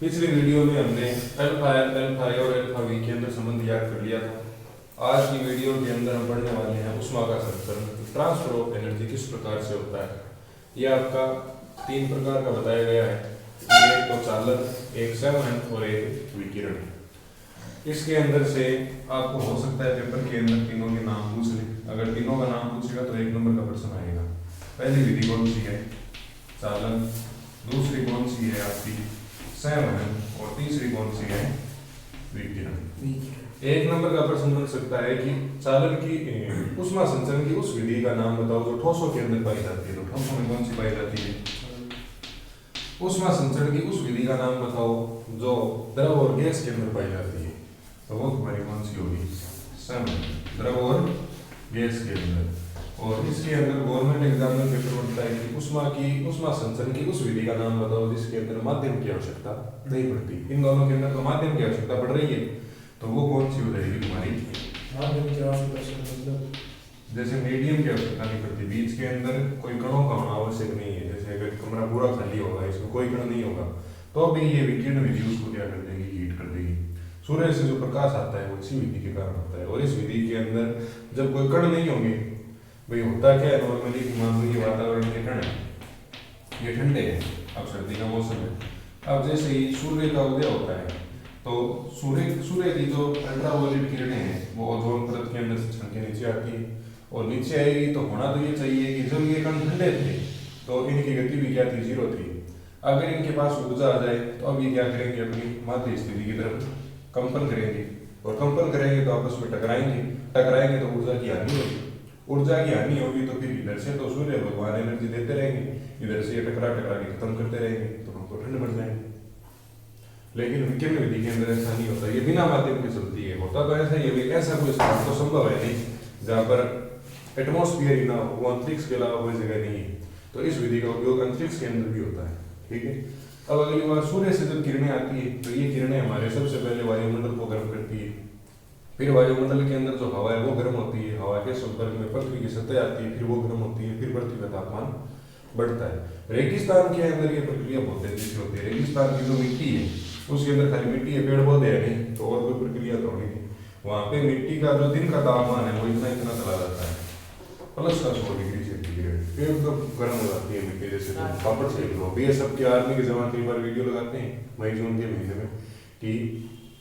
पिछली वीडियो में हमने अल्फा एल, अल्फा ए और अल्फा वी के अंदर संबंध याद कर लिया था। आज की वीडियो के अंदर हम पढ़ने वाले हैं ऊष्मा का संचरण, ट्रांसफर ऑफ एनर्जी किस प्रकार से होता है। यह आपका 3 प्रकार का बताया गया है, एक तो चालन, एक संवहन और एक विकिरण। इसके अंदर से आपको हो सकता है पेपर के अंदर तीनों के नाम पूछ ले। अगर तीनों का नाम पूछेगा तो 1 नंबर का प्रश्न आएगा। पहली विधि कौन सी है? चालन। दूसरी कौन सी है आपकी? संवहन। और तीसरी कौन सी है? विकिरण। 1 नंबर का प्रश्न बन सकता है कि चालन की ऊष्मा संचरण की उस विधि का नाम बताओ जो ठोसों के अंदर पाई जाती है। तो ठोसों में कौन सी पाई जाती है? ऊष्मा संचरण की उस विधि का नाम बताओ जो द्रव और गैस के अंदर पाई जाती है। तो वो तुम्हारी कौन सी होगी? संवहन, द्रव और गैस के अंदर। और इसके अंदर गवर्नमेंट एग्जाम में पेपर बनता है कि ऊष्मा संचरण की उस विधि का नाम बताओ जिसके अंदर माध्यम की आवश्यकता नहीं पड़ती। इन दोनों के अंदर तो माध्यम की आवश्यकता पड़ रही है, तो वो कौन सी हो जाएगी तुम्हारी? माध्यम की आवश्यकता जैसे मीडियम की आवश्यकता नहीं पड़ती, बीच के अंदर कोई कणों का होना आवश्यक नहीं है। जैसे अगर कमरा पूरा खाली होगा, इसमें कोई कण नहीं होगा, तो भी ये विकिरण विधि उसको क्या कर देगी? हीट कर देगी। सूर्य से जो प्रकाश आता है वो इसी विधि के कारण होता है। और इस विधि के अंदर जब कोई कण नहीं होंगे, भाई होता क्या है नॉर्मली कि मान लो ये वातावरण के कण है, ये ठंडे हैं, अब सर्दी का मौसम है। अब जैसे ही सूर्य का उदय होता है तो सूर्य की जो अल्ट्रावायलेट किरणें हैं वो ओजोन परत के अंदर से छन के नीचे आती है। और नीचे आएगी तो होना तो ये चाहिए कि जब ये कण ठंडे थे तो इनकी गति भी क्या थी? 0 थी। अगर इनके पास ऊर्जा आ जाए तो अब ये क्या करेंगे? अपनी माध्य स्थिति की तरफ कंपन करेंगे, और कंपन करेंगे तो आपस में टकराएंगे तो ऊर्जा की हानि होगी। ऊर्जा की हानि होगी तो फिर इधर से तो सूर्य भगवान एनर्जी देते रहेंगे, इधर से ये टकरा के खत्म करते रहेंगे, तो हमको ठंड बढ़ जाएगी। लेकिन विकिरण विधि के अंदर ऐसा नहीं होता, ये बिना माध्यम के चलती है। होता तो ऐसा ही है, ऐसा कोई स्थान तो संभव है नहीं जहाँ पर एटमॉस्फेयर ही ना हो, वो अंतरिक्ष के अलावा कोई जगह नहीं है। तो इस विधि का उपयोग अंतरिक्ष के अंदर भी होता है। ठीक है। अब अगली बार सूर्य से जब किरणें आती है तो ये किरणें हमारे सबसे पहले वायुमंडल को गर्म करती है। फिर वायुमंडल के अंदर जो हवा है वो गर्म होती है, हवा के संपर्क में पृथ्वी की सतह आती है, फिर वो गर्म होती है, फिर पृथ्वी का तापमान बढ़ता है। रेगिस्तान के अंदर ये प्रक्रिया बहुत तेजी से होती है। रेगिस्तान की जो मिट्टी है उसके अंदर खाली मिट्टी है, पेड़ पौधे है नहीं, तो और कोई प्रक्रिया तो होगी नहीं। वहाँ पे मिट्टी का जो दिन का तापमान है वो इतना चला जाता है +100 डिग्री सेंटीग्रेड, फिर तो गर्म हो जाती है मिट्टी। जैसे तो पापड़ सेक लो, ये सबके आर्मी के जवान कई बार वीडियो लगाते हैं मई जून के महीने में कि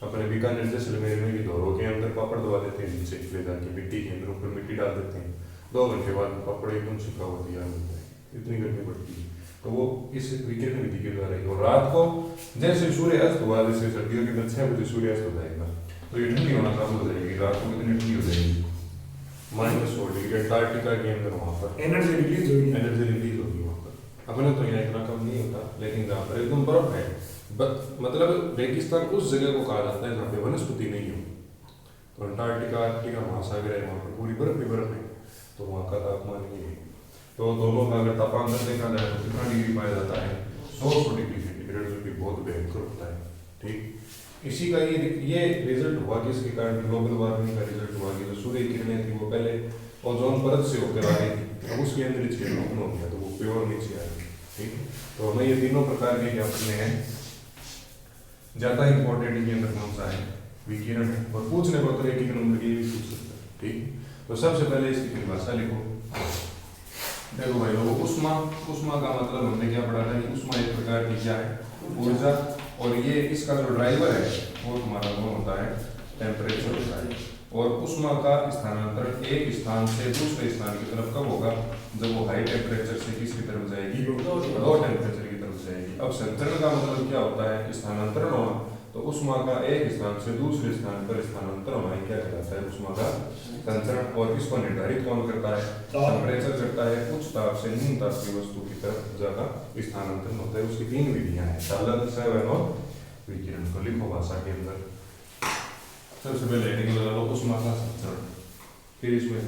अपने बीकानेर जैसलमेर में भी धोरों के अंदर पापड़ दबा देते हैं, नीचे ले जाके मिट्टी के अंदर ऊपर मिट्टी डाल देते हैं। 2 घंटे बाद पापड़ एकदम सूखा हुआ तैयार होता है, इतनी गर्मी पड़ती है। तो वो इस विकिरण विधि के द्वारा ही। और रात को जैसे सूर्य अस्त हुआ, जैसे सर्दियों के अंदर 6 बजे सूर्य अस्त हो जाएगा तो ये ठंडी होना चालू हो जाएगी। रात को कितनी ठंडी हो जाएगी? -100 डिग्री। अंटार्कटिका के अंदर वहाँ पर एनर्जी रिलीज होगी वहाँ पर। अपने तो यहाँ इतना कम नहीं होता, लेकिन जहाँ पर एकदम बर्फ है, मतलब रेगिस्तान उस जगह को कहा जाता है जहाँ पे वनस्पति नहीं हो। तो अंटार्कटिका आर्कटिका महासागर है, वहाँ पर पूरी बर्फ ही बर्फ है, तो वहाँ का तापमान ये है। तो दोनों का अगर तापांतर देखा जाए तो कितना डिग्री पाया जाता है? 100 डिग्री सेंटीग्रेड, जो कि बहुत भयंकर होता है। ठीक, इसी का ये रिजल्ट हुआ कि इसके कारण ग्लोबल वार्मिंग का रिजल्ट हुआ कि जो सूर्य किरणें थी वो पहले ओजोन परत से होकर आ रही थी, अब उसके अंदर छेद हो गया तो वो प्योर नीचे आ गई। ठीक, तो हमें ये तीनों प्रकार के ज्ञापन हैं। ज्यादा इंपॉर्टेंट इनके अंदर कौन सा है? विकिरण है। और पूछने को तो 1 नंबर की भी पूछ सकता है। ठीक, तो सबसे पहले इसकी परिभाषा लिखो। देखो भाई लोगों, ऊष्मा का मतलब हमने क्या पढ़ा था कि ऊष्मा एक प्रकार की क्या है? ऊर्जा। और ये इसका जो ड्राइवर है वो तुम्हारा कौन होता है? टेम्परेचर होता है। और ऊष्मा का स्थानांतरण एक स्थान से दूसरे स्थान की तरफ कब होगा? जब वो हाई टेम्परेचर से किसकी तरफ जाएगी? लो टेम्परेचर की तरफ जाएगी। अब संचरण का मतलब क्या होता है? स्थानांतरण होना। तो ऊष्मा का एक स्थान से दूसरे स्थान पर स्थानांतरण होना क्या कहलाता है? ऊष्मा का संचरण। और इसको निर्धारित कौन करता है? टेम्परेचर करता है। उच्च ताप से निम्न ताप की वस्तु की तरफ ज्यादा स्थानांतरण होता है। उसकी 3 विधियां हैं, चालन, संवहन और विकिरण। को लिखो भाषा के अंदर। सबसे पहले हेडिंग लगा लो ऊष्मा का संचरण। फिर इसमें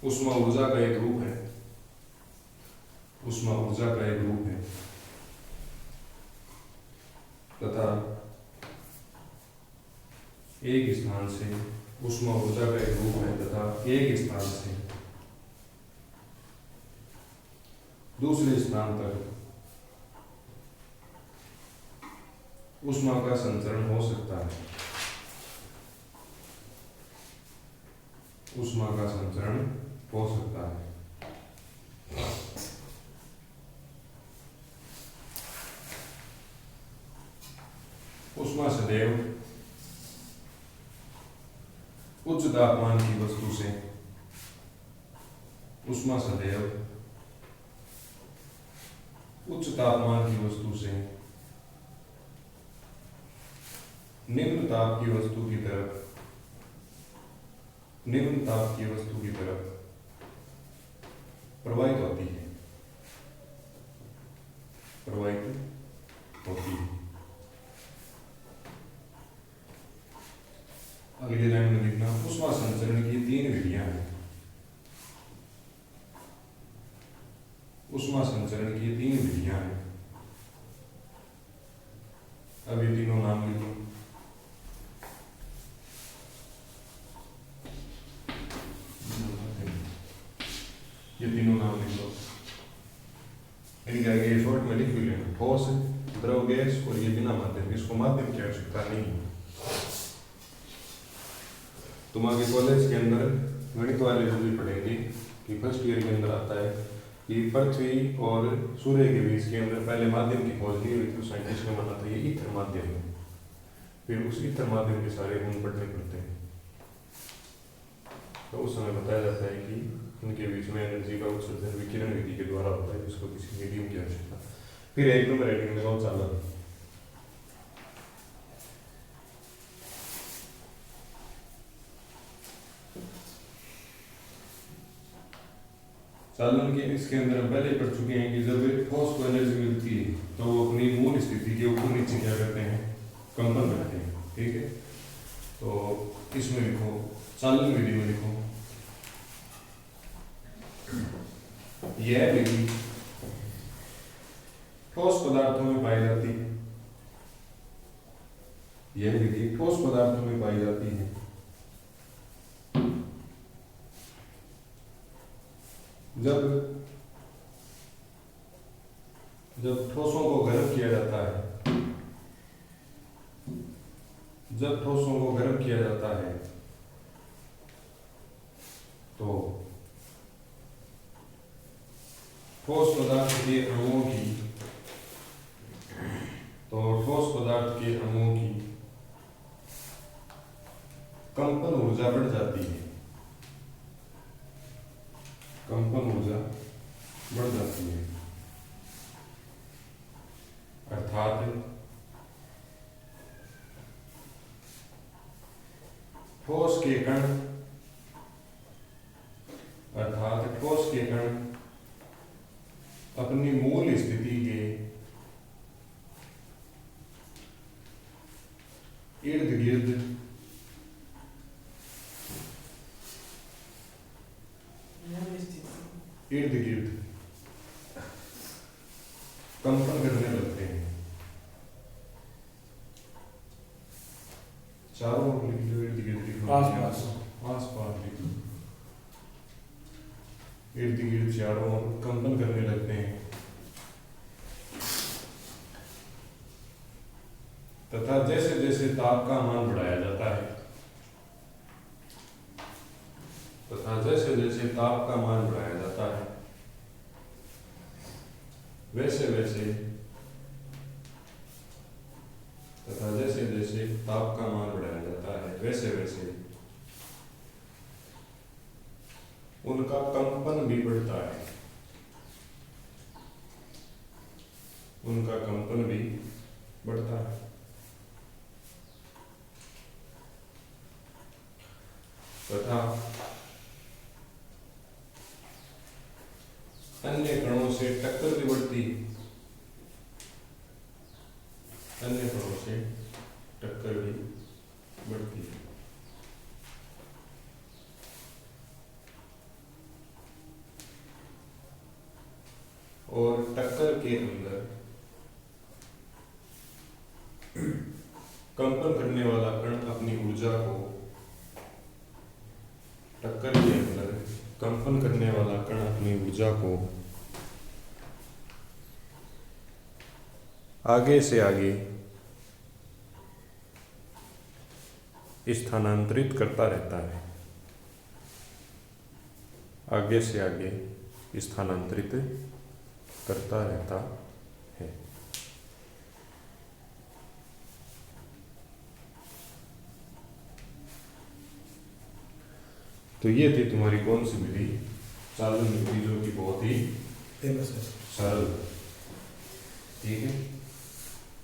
ऊष्मा ऊर्जा का एक रूप है, ऊष्मा ऊर्जा का एक रूप है तथा एक स्थान से ऊष्मा ऊर्जा का एक रूप है तथा एक स्थान से दूसरे स्थान तक ऊष्मा का संचरण हो सकता है। ऊष्मा का संचरण हो सकता है। ऊष्मा सदैव उच्च तापमान की वस्तु से ऊष्मा सदैव उच्च तापमान की वस्तु से निम्न ताप की वस्तु की तरफ प्रवाहित होती है। अगली लाइन में लिखना, ऊष्मा संचरण की 3 विधियां हैं। ऊष्मा संचरण की 3 विधियां हैं। अब ये तीनों नाम लिखो। ये तीनों नाम लिख लो। इनके आगे शॉर्ट में लिख भी लेना, ठोस, द्रव, गैस और ये बिना माध्यम, इसको माध्यम की आवश्यकता नहीं है। तुम आगे कॉलेज के अंदर गणित वाले जो भी पढ़ेंगे कि फर्स्ट ईयर के अंदर आता है कि पृथ्वी और सूर्य के बीच के अंदर पहले माध्यम की खोज की हुई थी, साइंटिस्ट ने माना था ये ईथर माध्यम है। फिर उस ईथर माध्यम के सारे गुण पढ़ने पड़ते हैं। तो उस समय बताया जाता है कि इनके बीच में एनर्जी का उत्सर्जन विकिरण विधि के द्वारा होता है, जिसको किसी मीडियम की आवश्यकता। फिर एक नंबर राइटिंग में बहुत चालन, के इसके अंदर हम पहले पढ़ चुके हैं कि जब ठोस को एनर्जी मिलती है तो वो अपनी मूल स्थिति के ऊपर नीचे क्या करते हैं, कंपन करते हैं। ठीक है, तो इसमें लिखो, चालन विधि में लिखो, यह विधि ठोस पदार्थों में पाई जाती है। यह विधि ठोस पदार्थों में पाई जाती है। जब ठोसों को गर्म किया जाता है, तो ठोस पदार्थ के अणुओं की कंपन ऊर्जा बढ़ जाती है। अर्थात ठोस के कण अपनी मूल स्थिति के इर्द गिर्द कंपन करने लगते हैं। चारों ओर लिख लो, इर्द गिर्द आस-पास लिख लो, इर्द गिर्द चारों ओर कंपन करने लगते हैं। तथा जैसे जैसे ताप का मान बढ़ाया जाता है, वैसे वैसे उनका कंपन भी बढ़ता है। तथा अन्य कणों से टक्कर भी बढ़ती है। और टक्कर के अंदर कंपन करने वाला कण अपनी ऊर्जा को आगे से आगे स्थानांतरित करता रहता है, आगे से आगे स्थानांतरित करता रहता है। तो ये थी तुम्हारी कौन सी विधि, चालन विधि, जो कि बहुत ही फेमस है। सरल। ठीक है,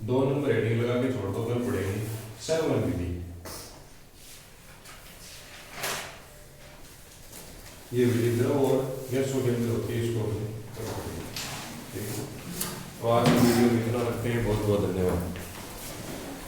2 नंबर हेडिंग लगा के छोड़ दो, कल पढ़ेंगे सर्वल विधि। ये विधि द्रव और गैसों के अंदर होती है, इसको ठीक है। तो आज की वीडियो में इतना रखते हैं, बहुत बहुत धन्यवाद।